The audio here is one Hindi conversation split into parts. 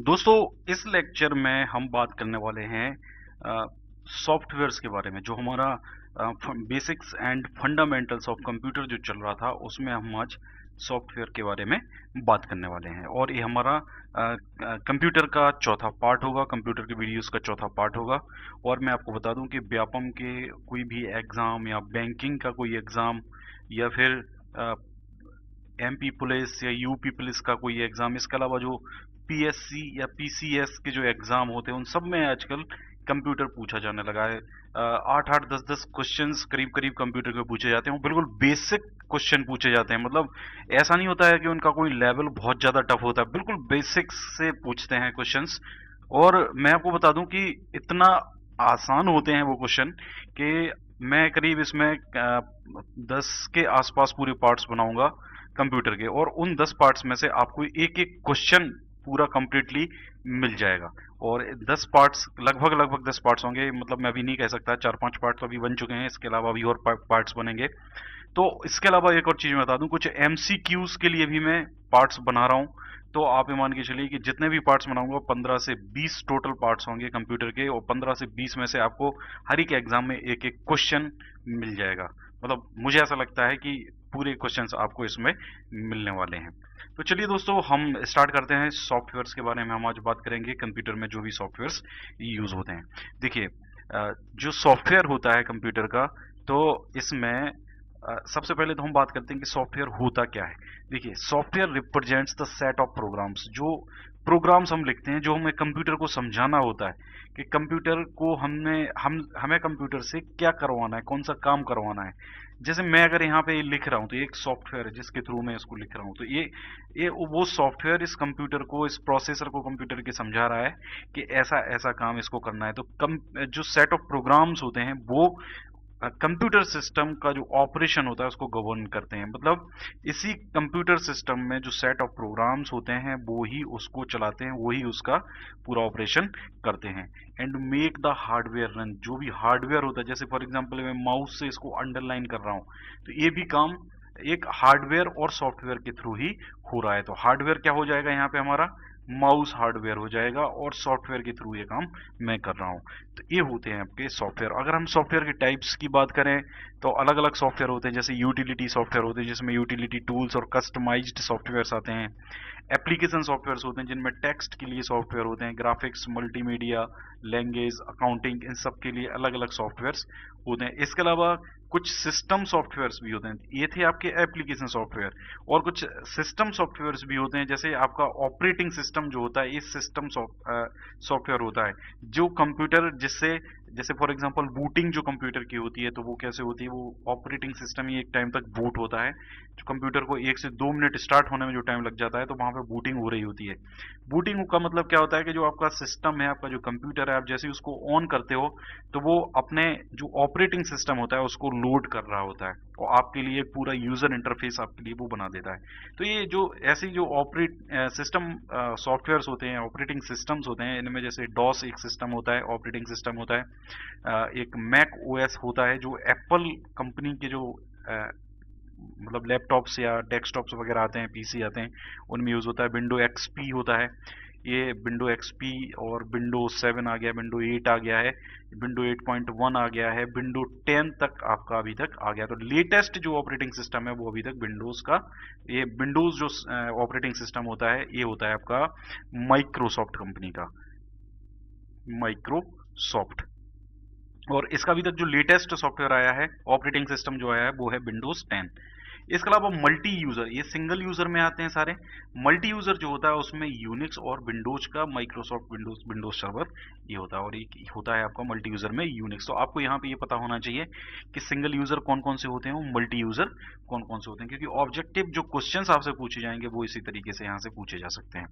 दोस्तों, इस लेक्चर में हम बात करने वाले हैं सॉफ्टवेयर्स के बारे में। जो हमारा basics and fundamentals of computer जो चल रहा था, उसमें हम आज सॉफ्टवेयर के बारे में बात करने वाले हैं। और ये हमारा कंप्यूटर का चौथा पार्ट होगा, कंप्यूटर के वीडियोस का चौथा पार्ट होगा। और मैं आपको बता दूं कि व्यापम के कोई भी एग्ज़ाम या बैंकिंग का कोई एग्ज़ाम या फिर एमपी पुलिस या यूपी पुलिस का कोई एग्जाम, इसके अलावा जो पीएससी या पीसीएस के जो एग्जाम होते हैं, उन सब में आजकल कंप्यूटर पूछा जाने लगा है। 8-8 10-10 क्वेश्चंस करीब करीब कंप्यूटर के पूछे जाते हैं। वो बिल्कुल बेसिक क्वेश्चन पूछे जाते हैं। मतलब ऐसा नहीं होता है कि उनका कोई लेवल बहुत ज्यादा टफ होता है, बिल्कुल बेसिक्स से पूछते हैं क्वेश्चंस। और मैं आपको बता दूं कि इतना आसान होते हैं वो क्वेश्चन कि मैं करीब इसमें 10 के आसपास पूरे पार्ट्स बनाऊंगा कंप्यूटर के, और उन 10 पार्ट्स में से आपको एक एक क्वेश्चन पूरा कंप्लीटली मिल जाएगा। और 10 पार्ट्स लगभग 10 पार्ट्स होंगे। मतलब मैं अभी नहीं कह सकता, 4-5 पार्ट्स तो अभी बन चुके हैं, इसके अलावा अभी और पार्ट्स बनेंगे। तो इसके अलावा एक और चीज मैं बता दूं, कुछ एमसीक्यूज के लिए भी मैं पार्ट्स बना रहा हूं। तो आप ये मान के चलिए कि जितने भी पार्ट्स बनाऊंगा 15 से 20 टोटल पार्ट्स होंगे कंप्यूटर के, और 15 से 20 में से आपको हर एक एग्जाम में एक एक क्वेश्चन मिल जाएगा। मतलब मुझे ऐसा लगता है कि पूरे क्वेश्चंस आपको इसमें मिलने वाले हैं। तो चलिए दोस्तों, हम स्टार्ट करते हैं। सॉफ्टवेयर्स के बारे में हम आज बात करेंगे, कंप्यूटर में जो भी सॉफ्टवेयर्स यूज होते हैं। देखिए, जो सॉफ्टवेयर होता है कंप्यूटर का, तो इसमें सबसे पहले तो हम बात करते हैं कि सॉफ्टवेयर होता क्या है। देखिए, software represents the set of programs. जो प्रोग्राम्स हम लिखते हैं, जो हमें कंप्यूटर को समझाना होता है कि कंप्यूटर को हमें कंप्यूटर से क्या करवाना है, कौन सा काम करवाना है। जैसे मैं अगर यहाँ पे लिख रहा हूँ, तो ये एक सॉफ्टवेयर है जिसके थ्रू मैं इसको लिख रहा हूँ। तो ये वो सॉफ्टवेयर इस कंप्यूटर को, इस प्रोसेसर को कंप्यूटर के समझा रहा है कि ऐसा ऐसा काम इसको करना है। तो जो सेट ऑफ प्रोग्राम्स होते हैं, वो कंप्यूटर सिस्टम का जो ऑपरेशन होता है उसको गवर्न करते हैं। मतलब इसी कंप्यूटर सिस्टम में जो सेट ऑफ प्रोग्राम्स होते हैं, वो ही उसको चलाते हैं, वो ही उसका पूरा ऑपरेशन करते हैं। And make the hardware run. जो भी हार्डवेयर होता है, जैसे फॉर एग्जांपल मैं माउस से इसको अंडरलाइन कर रहा हूँ, तो ये भी काम एक हार्डवेयर और सॉफ्टवेयर के थ्रू ही हो रहा है। तो हार्डवेयर क्या हो जाएगा यहाँ पे हमारा, माउस हार्डवेयर हो जाएगा, और सॉफ्टवेयर के थ्रू ये काम मैं कर रहा हूँ। तो ये होते हैं आपके सॉफ्टवेयर। अगर हम सॉफ्टवेयर के टाइप्स की बात करें, तो अलग अलग सॉफ्टवेयर होते हैं। जैसे यूटिलिटी सॉफ्टवेयर होते हैं, जिसमें यूटिलिटी टूल्स और कस्टमाइज्ड सॉफ्टवेयर्स आते हैं। एप्लीकेशन सॉफ्टवेयर होते हैं, जिनमें टेक्स्ट के लिए सॉफ्टवेयर होते हैं, ग्राफिक्स, मल्टीमीडिया, लैंग्वेज, अकाउंटिंग, इन सब के लिए अलग अलग सॉफ्टवेयर्स होते हैं। इसके अलावा कुछ सिस्टम सॉफ्टवेयर्स भी होते हैं। ये थे आपके एप्लीकेशन सॉफ्टवेयर। और कुछ सिस्टम सॉफ्टवेयर्स भी होते हैं, जैसे आपका ऑपरेटिंग सिस्टम जो होता है, ये सिस्टम सॉफ्टवेयर होता है जो कंप्यूटर, जिससे जैसे फॉर एग्जांपल बूटिंग जो कंप्यूटर की होती है, तो वो कैसे होती है, वो ऑपरेटिंग सिस्टम ही एक टाइम तक बूट होता है। जो कंप्यूटर को 1 से 2 मिनट स्टार्ट होने में जो टाइम लग जाता है, तो वहां पे बूटिंग हो रही होती है। बूटिंग का मतलब क्या होता है कि जो आपका सिस्टम है, आपका जो कंप्यूटर है, आप जैसे ही उसको ऑन करते हो, तो वो अपने जो ऑपरेटिंग सिस्टम होता है उसको लोड कर रहा होता है, और आपके लिए पूरा यूजर इंटरफेस आपके लिए वो बना देता है। तो ये जो ऐसी जो ऑपरेट सिस्टम सॉफ्टवेयर्स होते हैं, ऑपरेटिंग सिस्टम्स होते हैं, इनमें जैसे डॉस एक सिस्टम होता है, ऑपरेटिंग सिस्टम होता है। एक मैक ओएस होता है, जो एप्पल कंपनी के जो मतलब लैपटॉप्स या डेस्कटॉप्स वगैरह आते हैं, पीसी आते हैं, उनमें यूज होता है। विंडो एक्सपी होता है, ये विंडो एक्सपी, और विंडो 7 आ गया, विंडो 8 आ गया है, विंडो 8.1 आ गया है, विंडो 10 तक आपका अभी तक आ गया। तो लेटेस्ट जो ऑपरेटिंग सिस्टम है वो अभी तक विंडोज का, ये विंडोज जो ऑपरेटिंग सिस्टम होता है, ये होता है आपका माइक्रोसॉफ्ट कंपनी का, माइक्रोसॉफ्ट। और इसका अभी तक जो लेटेस्ट सॉफ्टवेयर आया है, ऑपरेटिंग सिस्टम जो आया है, वो है विंडोज 10। इसके अलावा मल्टी यूजर, ये सिंगल यूजर में आते हैं सारे। मल्टी यूजर जो होता है उसमें यूनिक्स और विंडोज का, माइक्रोसॉफ्ट विंडोज सर्वर ये होता है, और एक होता है आपका मल्टी यूजर में यूनिक्स। तो आपको यहाँ पे ये पता होना चाहिए कि सिंगल यूजर कौन कौन से होते हैं, मल्टी यूजर कौन कौन से होते हैं, क्योंकि ऑब्जेक्टिव जो क्वेश्चंस आपसे पूछे जाएंगे वो इसी तरीके से यहाँ से पूछे जा सकते हैं।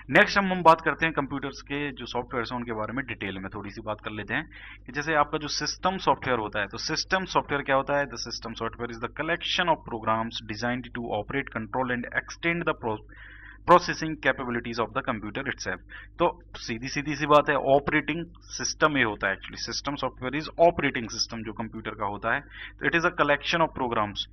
नेक्स्ट हम बात करते हैं कंप्यूटर्स के जो सॉफ्टवेयर हैं उनके बारे में डिटेल में थोड़ी सी बात कर लेते हैं। कि जैसे आपका जो सिस्टम सॉफ्टवेयर होता है, तो सिस्टम सॉफ्टवेयर क्या होता है, the system software is the collection of programs designed to operate, control and extend the processing capabilities of the computer itself. तो सीधी सीधी सी बात है, ऑपरेटिंग सिस्टम ये होता है। Actually system software is operating system जो कंप्यूटर का होता है। तो it is a collection of programs,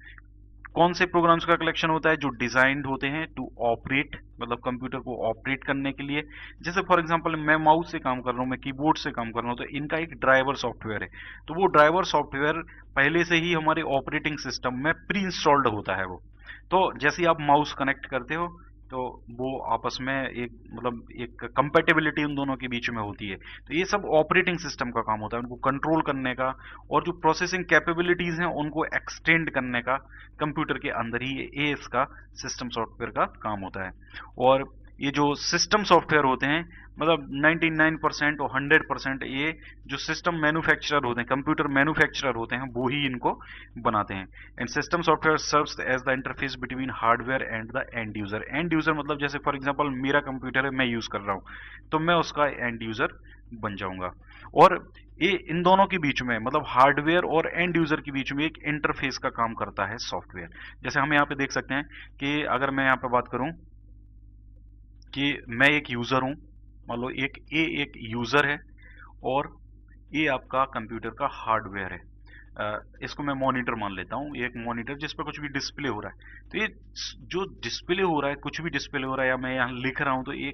कौन से प्रोग्राम्स का कलेक्शन होता है? जो डिजाइन्ड होते हैं टू ऑपरेट, मतलब कंप्यूटर को ऑपरेट करने के लिए। जैसे फॉर एग्जांपल मैं माउस से काम कर रहा हूँ, मैं कीबोर्ड से काम कर रहा हूँ, तो इनका एक ड्राइवर सॉफ्टवेयर है। तो वो ड्राइवर सॉफ्टवेयर पहले से ही हमारे ऑपरेटिंग सिस्टम में प्री इंस्टॉल्ड होता है वो। तो जैसे ही आप माउस कनेक्ट करते हो तो वो आपस में एक मतलब एक कंपेटेबिलिटी उन दोनों के बीच में होती है। तो ये सब ऑपरेटिंग सिस्टम का काम होता है, उनको कंट्रोल करने का और जो प्रोसेसिंग कैपेबिलिटीज हैं उनको एक्सटेंड करने का कंप्यूटर के अंदर ही ये इसका सिस्टम सॉफ्टवेयर का काम होता है। और ये जो सिस्टम सॉफ्टवेयर होते हैं मतलब 99% और 100% ये जो सिस्टम मैन्युफैक्चरर होते हैं, कंप्यूटर मैन्युफैक्चरर होते हैं, वो ही इनको बनाते हैं। And system software serves as the interface between hardware and the end user. End user मतलब जैसे फॉर एग्जांपल मेरा कंप्यूटर है, मैं यूज कर रहा हूँ, तो मैं उसका एंड यूजर बन जाऊंगा। और ये इन दोनों के बीच में मतलब हार्डवेयर और एंड यूजर के बीच में एक इंटरफेस का काम करता है सॉफ्टवेयर। जैसे हम यहाँ पे देख सकते हैं कि अगर मैं यहाँ पे बात करूं कि मैं एक यूजर हूं, मान लो एक यूजर है और ये आपका कंप्यूटर का हार्डवेयर है। इसको मैं मॉनिटर मान लेता हूँ, एक मॉनिटर जिस पर कुछ भी डिस्प्ले हो रहा है। तो ये जो डिस्प्ले हो रहा है, कुछ भी डिस्प्ले हो रहा है या मैं यहाँ लिख रहा हूँ, तो ये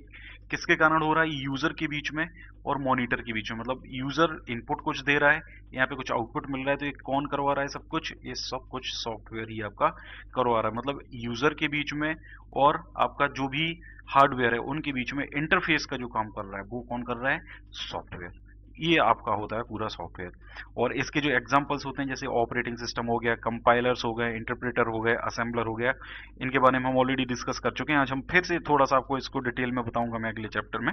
किसके कारण हो रहा है? यूजर के बीच में और मॉनिटर के बीच में। मतलब यूजर इनपुट कुछ दे रहा है, यहाँ पे कुछ आउटपुट मिल रहा है, तो ये कौन करवा रहा है सब कुछ? ये सब कुछ सॉफ्टवेयर ही आपका करवा रहा है। मतलब यूजर के बीच में और आपका जो भी हार्डवेयर है उनके बीच में इंटरफेस का जो काम कर रहा है वो कौन कर रहा है? सॉफ्टवेयर। ये आपका होता है पूरा सॉफ्टवेयर। और इसके जो एग्जांपल्स होते हैं जैसे ऑपरेटिंग सिस्टम हो गया, कंपाइलर्स हो गए, इंटरप्रेटर हो गए, असेंबलर हो गया, इनके बारे में हम ऑलरेडी डिस्कस कर चुके हैं। आज हम फिर से थोड़ा सा आपको इसको डिटेल में बताऊंगा मैं अगले चैप्टर में।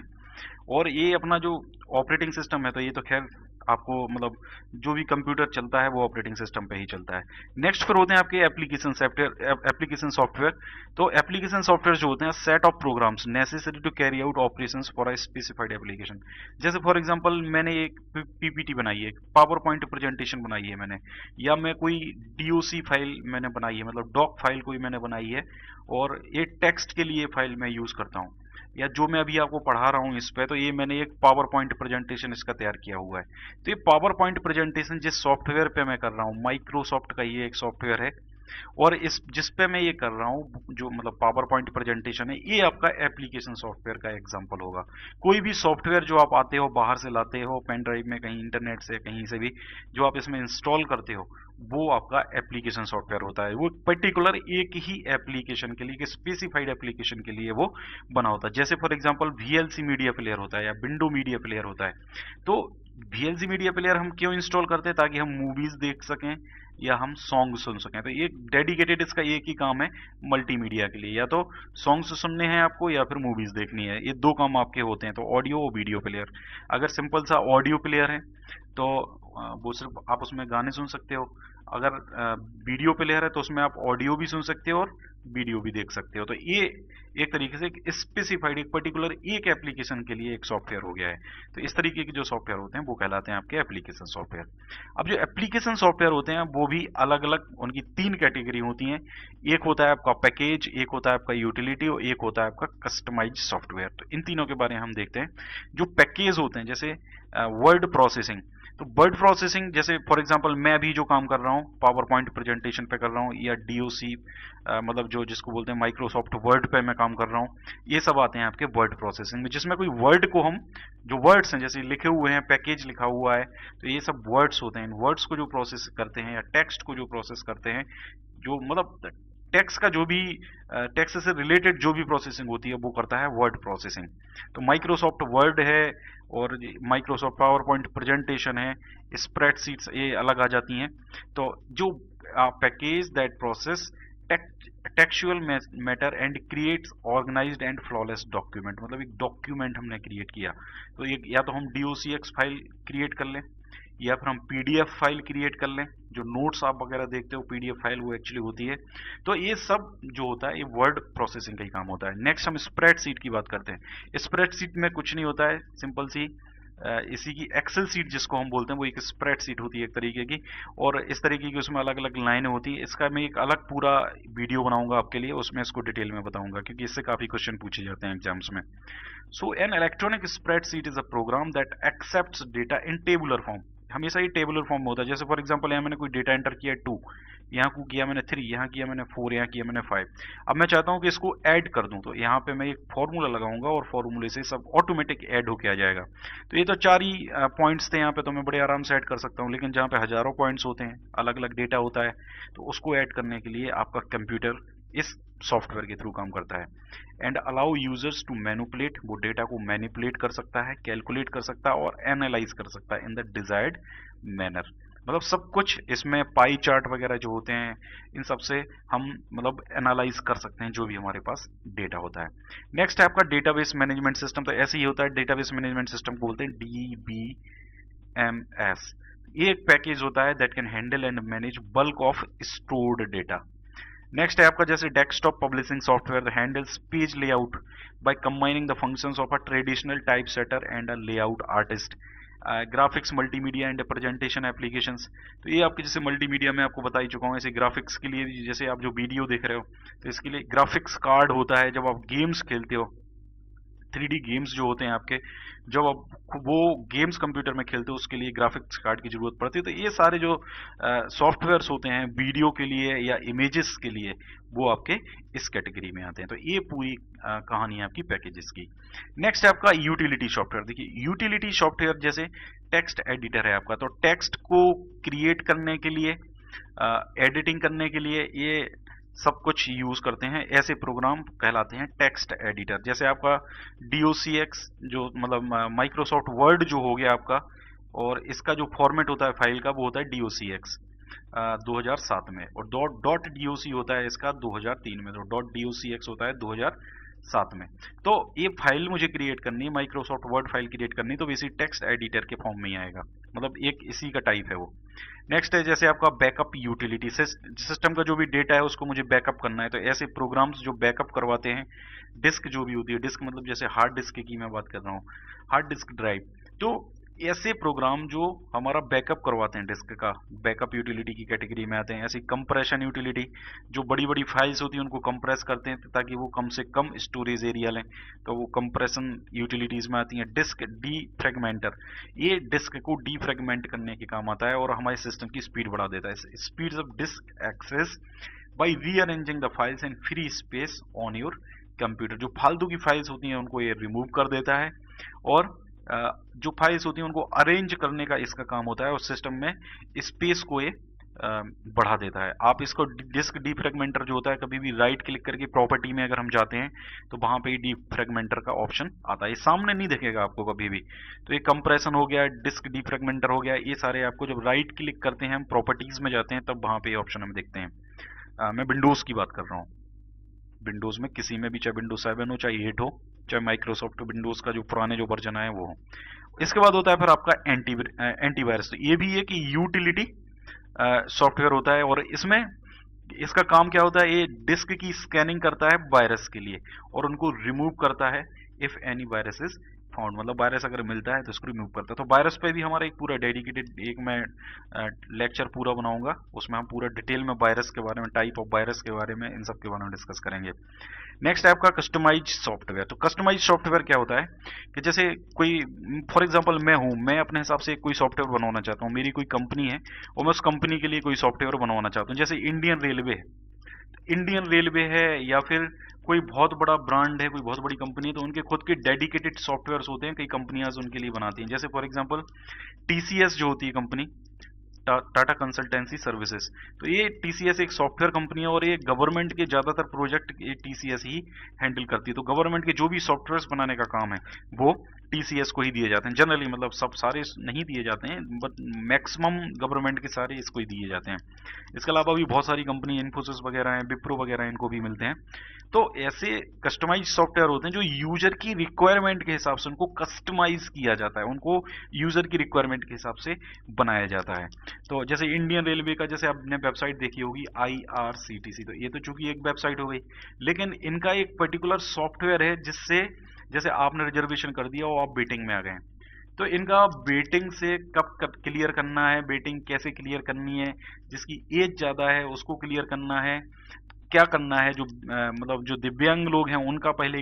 और ये अपना जो ऑपरेटिंग सिस्टम है तो ये तो खैर आपको मतलब जो भी कंप्यूटर चलता है वो ऑपरेटिंग सिस्टम पे ही चलता है। नेक्स्ट फिर होते हैं आपके एप्लीकेशन सॉफ्टवेयर। एप्लीकेशन सॉफ्टवेयर तो एप्लीकेशन सॉफ्टवेयर जो होते हैं set of programs necessary to carry out operations for a specified application. जैसे फॉर एग्जांपल मैंने एक पीपीटी बनाई है, पावर पॉइंट प्रेजेंटेशन बनाई है मैंने, या मैं कोई डीओसी फाइल मैंने बनाई है, मतलब डॉक फाइल कोई मैंने बनाई है और ये टेक्स्ट के लिए फाइल मैं यूज करता हूँ, या जो मैं अभी आपको पढ़ा रहा हूँ इस पे, तो ये मैंने एक पावर पॉइंट प्रेजेंटेशन इसका तैयार किया हुआ है। तो ये पावर पॉइंट प्रेजेंटेशन जिस सॉफ्टवेयर पे मैं कर रहा हूँ, माइक्रोसॉफ्ट का ये एक सॉफ्टवेयर है, और इस जिस पे मैं ये कर रहा हूँ जो मतलब पावर पॉइंट प्रेजेंटेशन है, ये आपका एप्लीकेशन सॉफ्टवेयर का एग्जांपल होगा। कोई भी सॉफ्टवेयर जो आप आते हो बाहर से लाते हो पेन ड्राइव में, कहीं इंटरनेट से, कहीं से भी, जो आप इसमें इंस्टॉल करते हो वो आपका एप्लीकेशन सॉफ्टवेयर होता है। वो पर्टिकुलर एक ही एप्लीकेशन के लिए, एक स्पेसिफाइड एप्लीकेशन के लिए वो बना होता है। जैसे for example VLC media player होता है या विंडो मीडिया प्लेयर होता है। तो वीएलसी मीडिया प्लेयर हम क्यों इंस्टॉल करते हैं? ताकि हम मूवीज देख सकें या हम सॉन्ग सुन सकें। तो ये डेडिकेटेड इसका एक ही काम है मल्टीमीडिया के लिए, या तो सॉन्ग्स सुनने हैं आपको या फिर मूवीज देखनी है, ये दो काम आपके होते हैं। तो ऑडियो और वीडियो प्लेयर, अगर सिंपल सा ऑडियो प्लेयर है तो वो सिर्फ आप उसमें गाने सुन सकते हो। अगर वीडियो प्लेयर है तो उसमें आप ऑडियो भी सुन सकते हो और वीडियो भी देख सकते हो। तो ये एक तरीके से एक स्पेसिफाइड, एक पर्टिकुलर एक एप्लीकेशन के लिए एक सॉफ्टवेयर हो गया है। तो इस तरीके के जो सॉफ्टवेयर होते हैं वो कहलाते हैं आपके एप्लीकेशन सॉफ्टवेयर। अब जो एप्लीकेशन सॉफ्टवेयर होते हैं वो भी अलग अलग, उनकी तीन कैटेगरी होती हैं। एक होता है आपका पैकेज, एक होता है आपका यूटिलिटी और एक होता है आपका कस्टमाइज सॉफ्टवेयर। तो इन तीनों के बारे में हम देखते हैं। जो पैकेज होते हैं जैसे वर्ड प्रोसेसिंग, तो वर्ड प्रोसेसिंग जैसे फॉर एग्जांपल मैं अभी जो काम कर रहा हूँ पावर पॉइंट प्रेजेंटेशन पे कर रहा हूँ, या डीओसी मतलब जो जिसको बोलते हैं माइक्रोसॉफ्ट वर्ड पे मैं काम कर रहा हूँ, ये सब आते हैं आपके वर्ड प्रोसेसिंग में, जिसमें कोई वर्ड को हम, जो वर्ड्स हैं जैसे लिखे हुए हैं, पैकेज लिखा हुआ है, तो ये सब वर्ड्स होते हैं। इन वर्ड्स को जो प्रोसेस करते हैं या टेक्स्ट को जो प्रोसेस करते हैं, जो मतलब टेक्स्ट का जो भी टेक्स्ट से रिलेटेड जो भी प्रोसेसिंग होती है वो करता है वर्ड प्रोसेसिंग। तो माइक्रोसॉफ्ट वर्ड है और माइक्रोसॉफ्ट पावर पॉइंट प्रेजेंटेशन है, स्प्रेडशीट्स ये अलग आ जाती हैं। तो जो package that process textual matter and creates organised and flawless document, मतलब एक डॉक्यूमेंट हमने क्रिएट किया, तो एक या तो हम डॉक्स फाइल क्रिएट कर लें या फिर हम पीडीएफ फाइल क्रिएट कर लें। जो नोट्स आप वगैरह देखते हो पीडीएफ फाइल वो एक्चुअली होती है। तो ये सब जो होता है ये वर्ड प्रोसेसिंग का ही काम होता है। नेक्स्ट हम स्प्रेडशीट की बात करते हैं। स्प्रेडशीट में कुछ नहीं होता है, सिंपल सी इसी की एक्सेल सीट जिसको हम बोलते हैं वो एक स्प्रेड सीट होती है एक तरीके की, और इस तरीके की उसमें अलग अलग लाइनें होती है। इसका मैं एक अलग पूरा वीडियो बनाऊंगा आपके लिए, उसमें इसको डिटेल में बताऊंगा क्योंकि इससे काफी क्वेश्चन पूछे जाते हैं एग्जाम्स में। So an electronic spreadsheet is a program that accepts data in tabular form. हमेशा ही टेबुलर फॉर्म में होता है। जैसे फॉर एग्जांपल यहाँ मैंने कोई डेटा एंटर किया 2, यहाँ को किया मैंने 3, यहाँ किया मैंने 4, यहाँ किया मैंने 5। अब मैं चाहता हूँ कि इसको ऐड कर दूँ, तो यहाँ पे मैं एक फॉर्मूला लगाऊंगा और फॉर्मूले से सब ऑटोमेटिक ऐड होके आ जाएगा। तो ये तो 4 ही पॉइंट्स थे यहाँ पे, तो मैं बड़े आराम से ऐड कर सकता हूँ। लेकिन जहाँ पे हजारों पॉइंट्स होते हैं, अलग अलग डेटा होता है, तो उसको ऐड करने के लिए आपका कंप्यूटर इस सॉफ्टवेयर के थ्रू काम करता है। And allow users to manipulate, वो डेटा को मैनिपुलेट कर सकता है, कैलकुलेट कर सकता है और एनालाइज कर सकता है इन द डिजायर्ड मैनर। मतलब सब कुछ इसमें पाई चार्ट वगैरह जो होते हैं, इन सब से हम मतलब एनालाइज कर सकते हैं जो भी हमारे पास डेटा होता है। नेक्स्ट है आपका डेटाबेस मैनेजमेंट सिस्टम। तो ऐसे ही होता है, डेटाबेस मैनेजमेंट सिस्टम को बोलते हैं DBMS। ये एक पैकेज होता है that can handle and manage bulk of stored data. Next है आपका जैसे desktop publishing software handles page layout by combining the functions of a traditional typesetter and a layout artist. Graphics multimedia and presentation applications. तो ये आपके जैसे मल्टीमीडिया में आपको बता ही चुका हूँ। ऐसे ग्राफिक्स के लिए जैसे आप जो वीडियो देख रहे हो, तो इसके लिए ग्राफिक्स कार्ड होता है। जब आप गेम्स खेलते हो, 3D गेम्स जो होते हैं आपके, जब आप वो गेम्स कंप्यूटर में खेलते हो, उसके लिए ग्राफिक्स कार्ड की जरूरत पड़ती है। तो ये सारे जो सॉफ्टवेयर्स होते हैं वीडियो के लिए या इमेजेस के लिए, वो आपके इस कैटेगरी में आते हैं। तो ये पूरी कहानी है आपकी पैकेजेस की। नेक्स्ट है आपका यूटिलिटी सॉफ्टवेयर। देखिए यूटिलिटी सॉफ्टवेयर जैसे टेक्स्ट एडिटर है आपका, तो टेक्स्ट को क्रिएट करने के लिए, एडिटिंग करने के लिए ये सब कुछ यूज करते हैं। ऐसे प्रोग्राम कहलाते हैं टेक्स्ट एडिटर। जैसे आपका DOCX जो मतलब माइक्रोसॉफ्ट वर्ड जो हो गया आपका, और इसका जो फॉर्मेट होता है फाइल का, वो होता है DOCX 2007 में, और डॉट DOC होता है इसका 2003 में। तो डॉट DOCX होता है 2007 में। तो ये फाइल मुझे क्रिएट करनी है, माइक्रोसॉफ्ट वर्ड फाइल क्रिएट करनी, तो वैसे टेक्स्ट एडिटर के फॉर्म में ही आएगा। मतलब एक इसी का टाइप है वो। नेक्स्ट है जैसे आपका बैकअप यूटिलिटी। सिस्टम का जो भी डेटा है उसको मुझे बैकअप करना है, तो ऐसे प्रोग्राम्स जो बैकअप करवाते हैं डिस्क जो भी होती है, डिस्क मतलब जैसे हार्ड डिस्क की मैं बात कर रहा हूँ, हार्ड डिस्क ड्राइव। तो ऐसे प्रोग्राम जो हमारा बैकअप करवाते हैं डिस्क का, बैकअप यूटिलिटी की कैटेगरी में आते हैं। ऐसी कंप्रेशन यूटिलिटी, जो बड़ी बड़ी फाइल्स होती हैं उनको कंप्रेस करते हैं ताकि वो कम से कम स्टोरेज एरिया लें, तो वो कंप्रेशन यूटिलिटीज में आती हैं। डिस्क डीफ्रेगमेंटर, ये डिस्क को डीफ्रेगमेंट करने के काम आता है और हमारे सिस्टम की स्पीड बढ़ा देता है। Speed of disk access by rearranging the files in free space on your computer. जो फालतू की फाइल्स होती हैं उनको ये रिमूव कर देता है, और जो फाइल्स होती हैं उनको अरेंज करने का इसका काम होता है, और सिस्टम में स्पेस को ये बढ़ा देता है। आप इसको डिस्क डीफ्रेगमेंटर जो होता है, कभी भी राइट क्लिक करके प्रॉपर्टी में अगर हम जाते हैं तो वहां पे डीफ्रेगमेंटर का ऑप्शन आता है। ये सामने नहीं दिखेगा आपको कभी भी। तो ये कंप्रेशन हो गया, डिस्क डीफ्रेगमेंटर हो गया, ये सारे आपको जब राइट क्लिक करते हैं, हम प्रॉपर्टीज में जाते हैं, तब वहां पे ऑप्शन हम देखते हैं। मैं विंडोज की बात कर रहा हूँ। विंडोज में किसी में भी, चाहे विंडोज 7 हो, चाहे 8 हो, चाहे माइक्रोसॉफ्ट विंडोज का जो पुराने जो वर्जन है वो हो। इसके बाद होता है फिर आपका एंटीवायरस। तो ये भी एक यूटिलिटी सॉफ्टवेयर होता है, और इसमें इसका काम क्या होता है, ये डिस्क की स्कैनिंग करता है वायरस के लिए और उनको रिमूव करता है if any virus is found. मतलब वायरस अगर मिलता है तो इसको रिमूव करता है। तो वायरस पे भी हमारा एक पूरा डेडिकेटेड एक मैं लेक्चर पूरा बनाऊंगा, उसमें हम पूरा डिटेल में वायरस के बारे में, टाइप ऑफ वायरस के बारे में, इन सब के बारे में डिस्कस करेंगे। नेक्स्ट है आपका कस्टमाइज सॉफ्टवेयर। तो कस्टमाइज सॉफ्टवेयर क्या होता है कि जैसे कोई, फॉर एग्जांपल मैं हूं, मैं अपने हिसाब से कोई सॉफ्टवेयर बनवाना चाहता हूं, मेरी कोई कंपनी है और मैं उस कंपनी के लिए कोई सॉफ्टवेयर बनवाना चाहता हूं। जैसे इंडियन रेलवे है या फिर कोई बहुत बड़ा ब्रांड है, कोई बहुत बड़ी कंपनी है, तो उनके खुद के डेडिकेटेड सॉफ्टवेयर्स होते हैं, कई कंपनियां उनके लिए बनाती हैं। जैसे फॉर एग्जांपल TCS जो होती है कंपनी, टाटा कंसल्टेंसी सर्विसेज, तो ये TCS एक सॉफ्टवेयर कंपनी है और ये गवर्नमेंट के ज्यादातर प्रोजेक्ट ये TCS ही हैंडल करती है। तो गवर्नमेंट के जो भी सॉफ्टवेयर बनाने का काम है वो TCS को ही दिए जाते हैं जनरली। मतलब सब सारे नहीं दिए जाते हैं, बट मैक्सिमम गवर्नमेंट के सारे इसको ही दिए जाते हैं। इसके अलावा भी बहुत सारी कंपनी, इन्फोसिस वगैरह हैं, विप्रो वगैरह, इनको भी मिलते हैं। तो ऐसे कस्टमाइज सॉफ्टवेयर होते हैं जो यूजर की रिक्वायरमेंट के हिसाब से उनको कस्टमाइज किया जाता है, उनको यूजर की रिक्वायरमेंट के हिसाब से बनाया जाता है। तो जैसे इंडियन रेलवे का, जैसे आपने वेबसाइट देखी होगी IRCTC, तो ये तो चूंकि एक वेबसाइट हो गई, लेकिन इनका एक पर्टिकुलर सॉफ्टवेयर है जिससे, जैसे आपने रिजर्वेशन कर दिया और आप वेटिंग में आ गए, तो इनका वेटिंग से कब कब क्लियर करना है, वेटिंग कैसे क्लियर करनी है, जिसकी एज ज्यादा है उसको क्लियर करना है, क्या करना है, जो मतलब जो दिव्यांग लोग हैं उनका पहले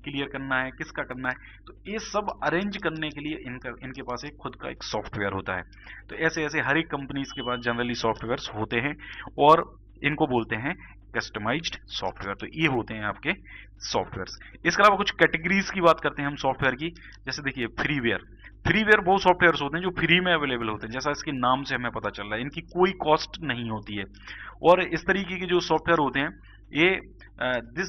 क्लियर करना है, किसका करना है, तो ये सब अरेंज करने के लिए इनके पास एक खुद का एक सॉफ्टवेयर होता है। तो ऐसे ऐसे हर एक कंपनीज के पास जनरली सॉफ्टवेयर्स होते हैं और इनको बोलते हैं कस्टमाइज्ड सॉफ्टवेयर। तो ये होते हैं आपके सॉफ्टवेयर्स। इसके अलावा कुछ कैटेगरीज की बात करते हैं हम सॉफ्टवेयर की। जैसे देखिए फ्रीवेयर वो सॉफ्टवेयर्स होते हैं जो फ्री में अवेलेबल होते हैं, जैसा इसके नाम से हमें पता चल रहा है, इनकी कोई कॉस्ट नहीं होती है। और इस तरीके के जो सॉफ्टवेयर होते हैं ये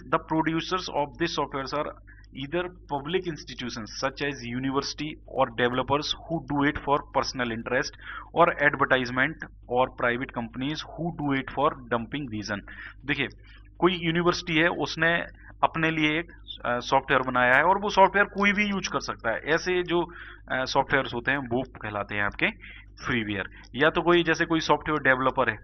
the producers of this softwares are either public institutions such as university or developers who do it for personal interest or advertisement or private companies who do it for dumping reason। देखिए कोई यूनिवर्सिटी है, उसने अपने लिए एक सॉफ्टवेयर बनाया है और वो सॉफ्टवेयर कोई भी यूज कर सकता है। ऐसे जो सॉफ्टवेयर्स होते हैं वो कहलाते हैं आपके फ्रीवेयर। या तो कोई जैसे कोई सॉफ्टवेयर डेवलपर है,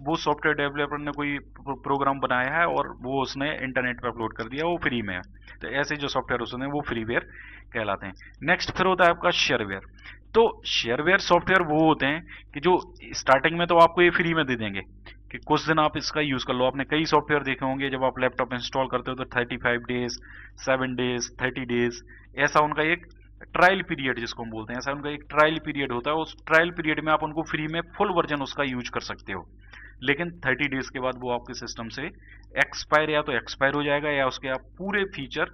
वो सॉफ्टवेयर डेवलपर ने कोई प्रोग्राम बनाया है और वो उसने इंटरनेट पर अपलोड कर दिया, वो फ्री में है, तो ऐसे जो सॉफ्टवेयर उसने वो फ्रीवेयर कहलाते हैं। नेक्स्ट फिर होता है आपका शेयरवेयर। तो शेयरवेयर सॉफ्टवेयर वो होते हैं कि जो स्टार्टिंग में तो आपको ये फ्री में दे देंगे कि कुछ दिन आप इसका यूज कर लो। आपने कई सॉफ्टवेयर देखे होंगे, जब आप लैपटॉप इंस्टॉल करते हो तो 35 डेज, 7 डेज, 30 डेज, ऐसा उनका एक ट्रायल पीरियड जिसको हम बोलते हैं, ऐसा उनका एक ट्रायल पीरियड होता है। उस ट्रायल पीरियड में आप उनको फ्री में फुल वर्जन उसका यूज कर सकते हो, लेकिन 30 डेज के बाद वो आपके सिस्टम से एक्सपायर या तो एक्सपायर हो जाएगा या उसके आप पूरे फीचर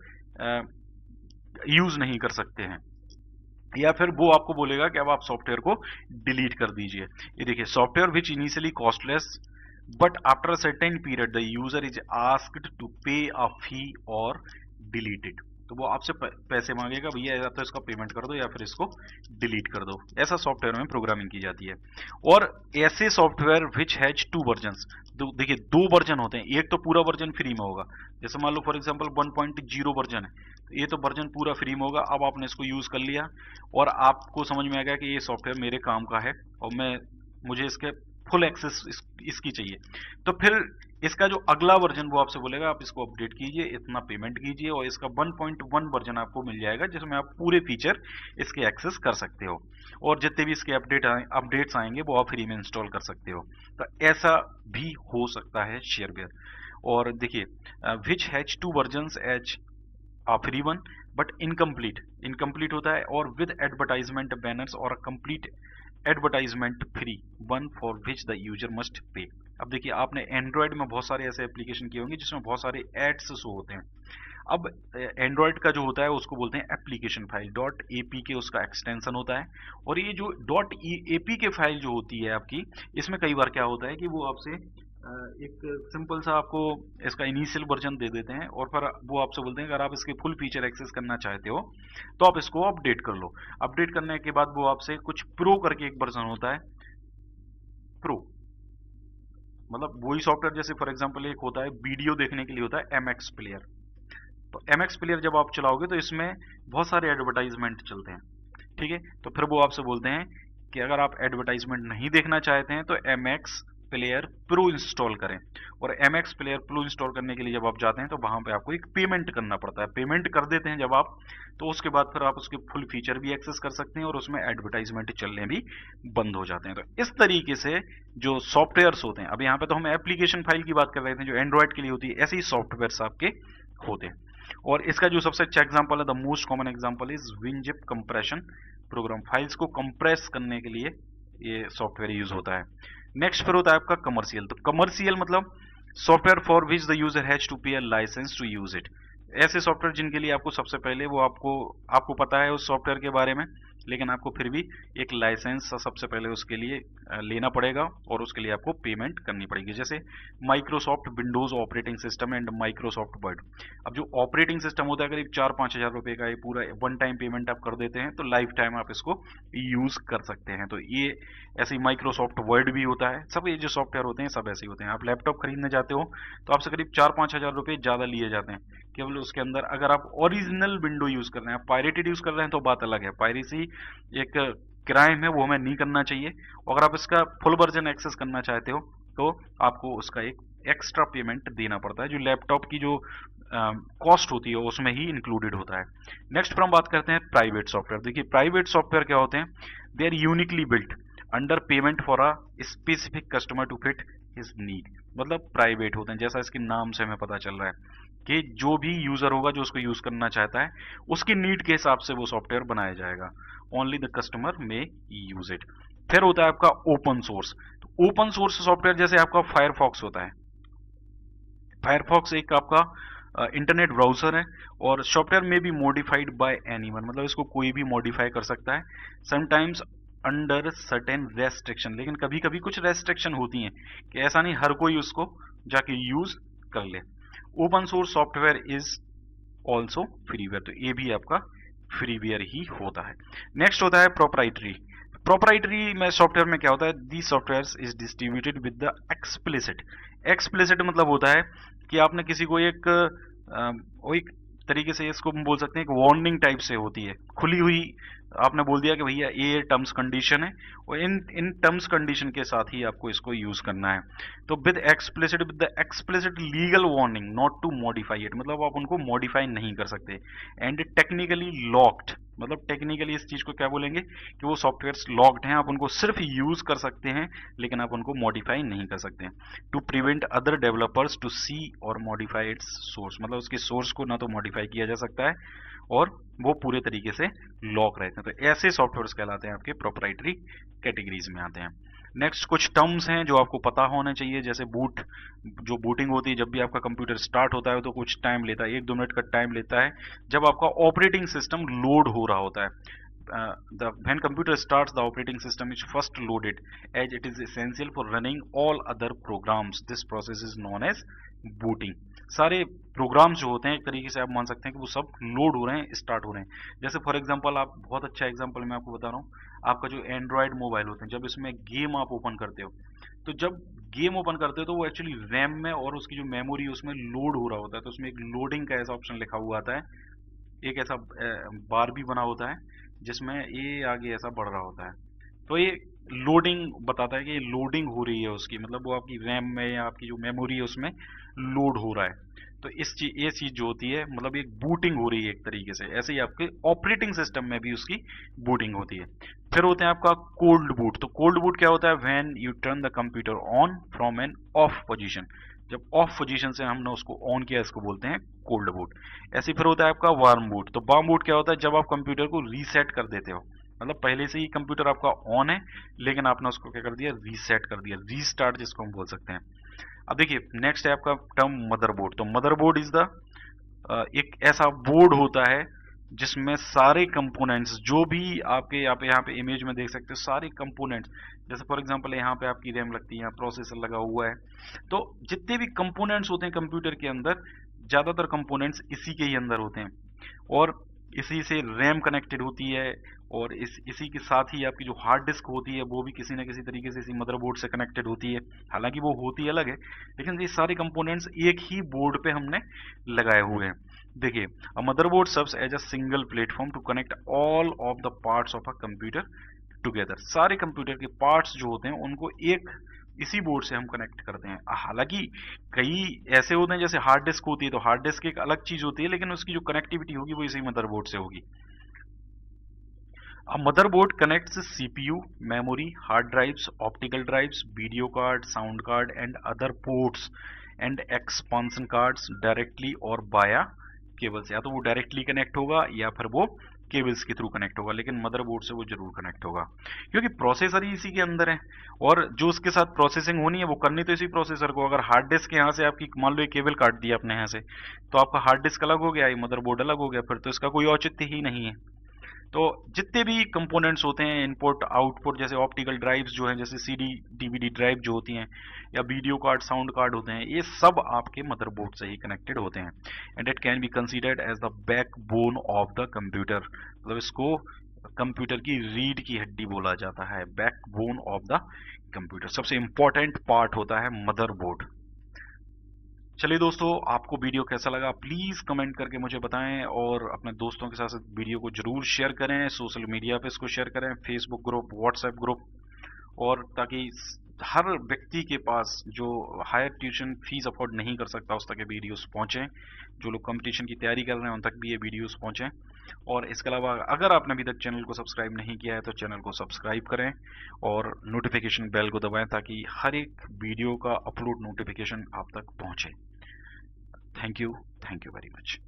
यूज नहीं कर सकते हैं, या फिर वो आपको बोलेगा कि अब आप सॉफ्टवेयर को डिलीट कर दीजिए। ये देखिए software which initially costless but after a certain period the user is asked to pay a फी और डिलीट इट। तो वो आपसे पैसे मांगेगा, भैया या तो इसका पेमेंट कर दो या फिर इसको डिलीट कर दो। ऐसा सॉफ्टवेयर में प्रोग्रामिंग की जाती है। और ऐसे सॉफ्टवेयर विच हैज 2 वर्जन्स, देखिए 2 वर्जन होते हैं। एक तो पूरा वर्जन फ्री में होगा, जैसे मान लो फॉर एग्जांपल 1.0 वर्जन है, तो ये तो वर्जन पूरा फ्री में होगा। अब आपने इसको यूज कर लिया और आपको समझ में आ गया कि ये सॉफ्टवेयर मेरे काम का है और मुझे इसके फुल एक्सेस इसकी चाहिए, तो फिर इसका जो अगला वर्जन वो आपसे बोलेगा आप इसको अपडेट कीजिए, इतना पेमेंट कीजिए और इसका 1.1 वर्जन आपको मिल जाएगा जिसमें आप पूरे फीचर इसके एक्सेस कर सकते हो और जितने भी इसके अपडेट्स आएंगे वो आप फ्री में इंस्टॉल कर सकते हो। तो ऐसा भी हो सकता है शेयरवेयर। और देखिए which has 2 versions as a free one but incomplete होता है, और with advertisement banners और a complete advertisement free one for which the user must pay। अब देखिए आपने एंड्रॉयड में बहुत सारे ऐसे एप्लीकेशन किए होंगे जिसमें बहुत सारे एड्स शो होते हैं। अब एंड्रॉयड का जो होता है उसको बोलते हैं एप्लीकेशन फाइल, .apk उसका एक्सटेंशन होता है। और ये जो .apk फाइल जो होती है आपकी, इसमें कई बार क्या होता है कि वो आपसे एक सिंपल सा आपको इसका इनिशियल वर्जन दे देते हैं और फिर वो आपसे बोलते हैं अगर आप इसके फुल फीचर एक्सेस करना चाहते हो तो आप इसको अपडेट कर लो। अपडेट करने के बाद वो आपसे कुछ प्रो करके एक वर्जन होता है, प्रो मतलब वही सॉफ्टवेयर, जैसे फॉर एग्जांपल एक होता है वीडियो देखने के लिए होता है MX प्लेयर। तो MX प्लेयर जब आप चलाओगे तो इसमें बहुत सारे एडवर्टाइजमेंट चलते हैं, ठीक है। तो फिर वो आपसे बोलते हैं कि अगर आप एडवर्टाइजमेंट नहीं देखना चाहते हैं तो MX प्लेयर प्रो इंस्टॉल करें। और MX प्लेयर प्रो इंस्टॉल करने के लिए जब आप जाते हैं तो वहां पे आपको एक पेमेंट करना पड़ता है। पेमेंट कर देते हैं जब आप, तो उसके बाद फिर आप उसके फुल फीचर भी एक्सेस कर सकते हैं और उसमें एडवर्टाइजमेंट चलने भी बंद हो जाते हैं। तो इस तरीके से जो सॉफ्टवेयर्स होते हैं, अब यहाँ पे तो हम एप्लीकेशन फाइल की बात कर रहे थे जो एंड्रॉइड के लिए होती है, ऐसे ही सॉफ्टवेयर्स आपके होते हैं। और इसका जो सबसे अच्छा एग्जाम्पल है, the most common example is WinZip compression program. Files को कंप्रेस करने के लिए ये सॉफ्टवेयर यूज होता है। नेक्स्ट फिर होता है आपका कमर्शियल। तो कमर्शियल मतलब software for which the user has to pay a licence to use it. ऐसे सॉफ्टवेयर जिनके लिए आपको सबसे पहले वो आपको पता है उस सॉफ्टवेयर के बारे में, लेकिन आपको फिर भी एक लाइसेंस सबसे पहले उसके लिए लेना पड़ेगा और उसके लिए आपको पेमेंट करनी पड़ेगी। जैसे Microsoft Windows operating system and Microsoft word. अब जो ऑपरेटिंग सिस्टम होता है करीब 4-5 हज़ार रुपए का, ये पूरा वन टाइम पेमेंट आप कर देते हैं तो लाइफ टाइम आप इसको यूज कर सकते हैं। तो ये ऐसे ही माइक्रोसॉफ्ट वर्ड भी होता है। सब ये जो सॉफ्टवेयर होते हैं सब ऐसे ही होते हैं। आप लैपटॉप खरीदने जाते हो तो आपसे करीब 4-5 हज़ार रुपए ज्यादा लिए जाते हैं केवल उसके अंदर। अगर आप ओरिजिनल विंडो यूज कर रहे हैं, आप पायरेटेड यूज कर रहे हैं तो बात अलग है, पायरेसी एक क्राइम है, वो हमें नहीं करना चाहिए। अगर आप इसका फुल वर्जन एक्सेस करना चाहते हो तो आपको उसका एक एक्स्ट्रा पेमेंट देना पड़ता है जो लैपटॉप की जो कॉस्ट होती है उसमें ही इंक्लूडेड होता है। नेक्स्ट पर हम बात करते हैं प्राइवेट सॉफ्टवेयर। देखिए प्राइवेट सॉफ्टवेयर क्या होते हैं, they are uniquely built under payment for a specific customer to fit his need. मतलब प्राइवेट होते हैं, जैसा इसके नाम से हमें पता चल रहा है कि जो भी यूजर होगा जो उसको यूज करना चाहता है उसकी नीड के हिसाब से वो सॉफ्टवेयर बनाया जाएगा। ओनली द कस्टमर में यूज इट। फिर होता है आपका ओपन सोर्स। तो ओपन सोर्स सॉफ्टवेयर जैसे आपका फायरफॉक्स होता है। फायरफॉक्स एक आपका इंटरनेट ब्राउजर है और सॉफ्टवेयर में बी मॉडिफाइड बाय एनीवन, मतलब इसको कोई भी मॉडिफाई कर सकता है, समटाइम्स अंडर सर्टेन रेस्ट्रिक्शन। लेकिन कभी कभी कुछ रेस्ट्रिक्शन होती हैं कि ऐसा नहीं हर कोई उसको जाके यूज कर ले। Open source software is also freeware, तो ये भी आपका फ्रीवेयर ही होता है। नेक्स्ट होता है प्रोप्राइटरी। प्रोप्राइटरी में सॉफ्टवेयर में क्या होता है, दी software is distributed with the explicit. Explicit मतलब होता है कि आपने किसी को एक वो एक तरीके से इसको हम बोल सकते हैं एक वार्निंग टाइप से होती है, खुली हुई आपने बोल दिया कि भैया ये टर्म्स कंडीशन है और इन इन टर्म्स कंडीशन के साथ ही आपको इसको यूज करना है। तो with the explicit legal warning not to modify it, मतलब आप उनको मॉडिफाई नहीं कर सकते। एंड टेक्निकली लॉक्ड, मतलब टेक्निकली इस चीज को क्या बोलेंगे कि वो सॉफ्टवेयर्स लॉक्ड हैं, आप उनको सिर्फ यूज कर सकते हैं लेकिन आप उनको मॉडिफाई नहीं कर सकते। To prevent other developers to see और मॉडिफाई इट्स सोर्स, मतलब उसके सोर्स को ना तो मॉडिफाई किया जा सकता है और वो पूरे तरीके से लॉक रहते हैं। तो ऐसे सॉफ्टवेयर्स कहलाते हैं आपके प्रोप्राइटरी कैटेगरीज में आते हैं। नेक्स्ट कुछ टर्म्स हैं जो आपको पता होने चाहिए, जैसे बूट, जो बूटिंग होती है जब भी आपका कंप्यूटर स्टार्ट होता है तो कुछ टाइम लेता है, 1-2 मिनट का टाइम लेता है जब आपका ऑपरेटिंग सिस्टम लोड हो रहा होता है। when computer starts the operating system is first loaded as it is essential for running all other programs, this process is known as booting। सारे प्रोग्राम्स जो होते हैं एक तरीके से आप मान सकते हैं कि वो सब लोड हो रहे हैं, स्टार्ट हो रहे हैं। जैसे फॉर एग्जांपल, आप बहुत अच्छा एग्जांपल मैं आपको बता रहा हूँ, आपका जो एंड्रॉयड मोबाइल होते हैं जब इसमें गेम आप ओपन करते हो, तो जब गेम ओपन करते हो तो वो एक्चुअली रैम में और उसकी जो मेमोरी है उसमें लोड हो रहा होता है, तो उसमें एक लोडिंग का ऐसा ऑप्शन लिखा हुआ आता है, एक ऐसा बार भी बना होता है जिसमें ये आगे ऐसा बढ़ रहा होता है। तो ये लोडिंग बताता है कि ये लोडिंग हो रही है उसकी, मतलब वो आपकी रैम में या आपकी जो मेमोरी है उसमें लोड हो रहा है। तो ये चीज जो होती है मतलब एक बूटिंग हो रही है एक तरीके से, ऐसे ही आपके ऑपरेटिंग सिस्टम में भी उसकी बूटिंग होती है। फिर होते हैं आपका कोल्ड बूट। तो कोल्ड बूट क्या होता है, when you turn the computer on from an off position, जब ऑफ पोजीशन से हमने उसको ऑन किया इसको बोलते हैं कोल्ड बूट। ऐसे फिर होता है आपका वार्म बूट। तो वार्म बूट क्या होता है, जब आप कंप्यूटर को रीसेट कर देते हो, मतलब पहले से ही कंप्यूटर आपका ऑन है लेकिन आपने उसको क्या कर दिया, रीसेट कर दिया, रीस्टार्ट जिसको हम बोल सकते हैं। अब देखिए नेक्स्ट है आपका टर्म मदरबोर्ड। तो मदरबोर्ड इज द एक ऐसा बोर्ड होता है जिसमें सारे कंपोनेंट्स जो भी आपके यहाँ पे इमेज में देख सकते हो, सारे कंपोनेंट्स, जैसे फॉर एग्जांपल यहाँ पे आपकी रैम लगती है, प्रोसेसर लगा हुआ है, तो जितने भी कंपोनेंट्स होते हैं कंप्यूटर के अंदर, ज्यादातर कंपोनेंट्स इसी के ही अंदर होते हैं और इसी से रैम कनेक्टेड होती है और इसी के साथ ही आपकी जो हार्ड डिस्क होती है वो भी किसी न किसी तरीके से इसी मदरबोर्ड से कनेक्टेड होती है, हालांकि वो होती अलग है लेकिन ये सारे कंपोनेंट्स एक ही बोर्ड पे हमने लगाए हुए हैं। देखिए, a motherboard serves as a single platform to connect all of the parts of a computer together. सारे कंप्यूटर के पार्ट्स जो होते हैं उनको एक इसी बोर्ड से हम कनेक्ट करते हैं। हालांकि कई ऐसे होते हैं जैसे हार्ड डिस्क होती है, तो हार्ड डिस्क एक अलग चीज होती है लेकिन उसकी जो कनेक्टिविटी होगी वो इसी मदरबोर्ड से होगी। A motherboard connects CPU, memory, hard drives, optical drives, video card, sound card, and other ports and expansion cards directly or via cables। या तो वो डायरेक्टली कनेक्ट होगा या फिर वो केबल्स के थ्रू कनेक्ट होगा, लेकिन मदरबोर्ड से वो जरूर कनेक्ट होगा क्योंकि प्रोसेसर ही इसी के अंदर है और जो उसके साथ प्रोसेसिंग होनी है वो करनी तो इसी प्रोसेसर को। अगर हार्ड डिस्क यहाँ से आपकी मान लो एक केबल काट दिया आपने यहाँ से, तो आपका हार्ड डिस्क अलग हो गया, ये मदरबोर्ड अलग हो गया, फिर तो इसका कोई औचित्य ही नहीं है। तो जितने भी कंपोनेंट्स होते हैं इनपुट आउटपुट, जैसे ऑप्टिकल ड्राइव्स जो हैं, जैसे सीडी डीवीडी ड्राइव जो होती हैं, या वीडियो कार्ड साउंड कार्ड होते हैं, ये सब आपके मदरबोर्ड से ही कनेक्टेड होते हैं। And it can be considered as the backbone of the computer, मतलब इसको कंप्यूटर की रीढ़ की हड्डी बोला जाता है, बैकबोन ऑफ द कंप्यूटर, सबसे इंपॉर्टेंट पार्ट होता है मदरबोर्ड। चलिए दोस्तों, आपको वीडियो कैसा लगा प्लीज कमेंट करके मुझे बताएं और अपने दोस्तों के साथ वीडियो को जरूर शेयर करें, सोशल मीडिया पे इसको शेयर करें, फेसबुक ग्रुप, व्हाट्सएप ग्रुप, और ताकि हर व्यक्ति के पास जो हायर ट्यूशन फीस अफोर्ड नहीं कर सकता उस तक ये वीडियोस पहुंचें, जो लोग कंपटीशन की तैयारी कर रहे हैं उन तक भी ये वीडियोस पहुंचें। और इसके अलावा अगर आपने अभी तक चैनल को सब्सक्राइब नहीं किया है तो चैनल को सब्सक्राइब करें और नोटिफिकेशन बेल को दबाएं ताकि हर एक वीडियो का अपलोड नोटिफिकेशन आप तक पहुंचे। Thank you very much.